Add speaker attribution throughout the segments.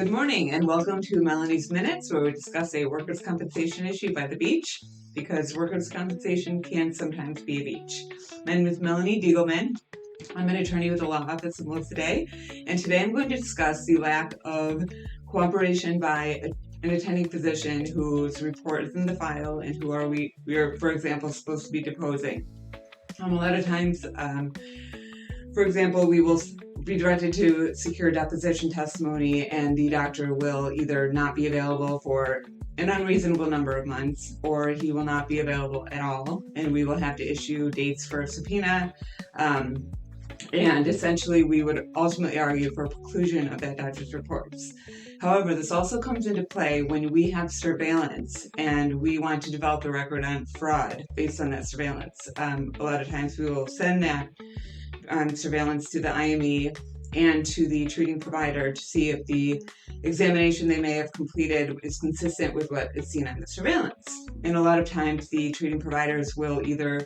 Speaker 1: Good morning and welcome to Melanie's Minutes, where we discuss a workers' compensation issue by the beach, because workers' compensation can sometimes be a beach. My name is Melanie Diegelman. I'm an attorney with the law office in Melissa Day, and today I'm going to discuss the lack of cooperation by an attending physician whose report is in the file and who we are, for example, supposed to be deposing. A lot of times, for example, we will be directed to secure deposition testimony, and the doctor will either not be available for an unreasonable number of months, or he will not be available at all, and we will have to issue dates for a subpoena. And essentially, we would ultimately argue for preclusion of that doctor's reports. However, this also comes into play when we have surveillance and we want to develop the record on fraud based on that surveillance. A lot of times we will send that surveillance to the IME and to the treating provider to see if the examination they may have completed is consistent with what is seen on the surveillance. And a lot of times the treating providers will either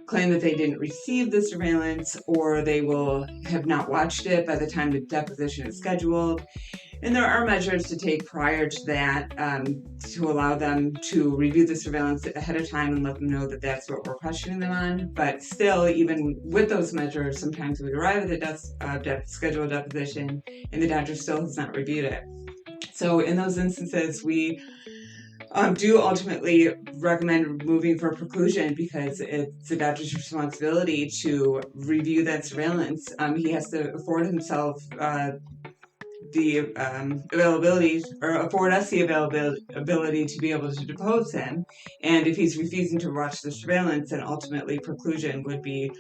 Speaker 1: claim that they didn't receive the surveillance, or they will have not watched it by the time the deposition is scheduled. And there are measures to take prior to that to allow them to review the surveillance ahead of time and let them know that that's what we're questioning them on. But still, even with those measures, sometimes we arrive at the scheduled deposition and the doctor still has not reviewed it. So in those instances, we do ultimately recommend moving for preclusion, because it's the doctor's responsibility to review that surveillance. He has to afford himself the availability, or afford us the availability to be able to depose him. And if he's refusing to watch the surveillance, then ultimately preclusion would be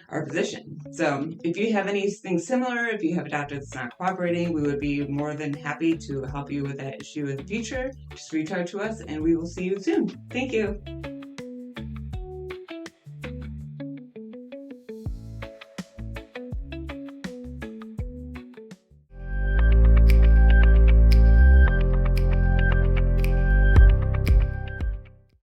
Speaker 1: our position. So if you have anything similar, if you have a doctor that's not cooperating, we would be more than happy to help you with that issue in the future. Just reach out to us and we will see you soon. Thank you.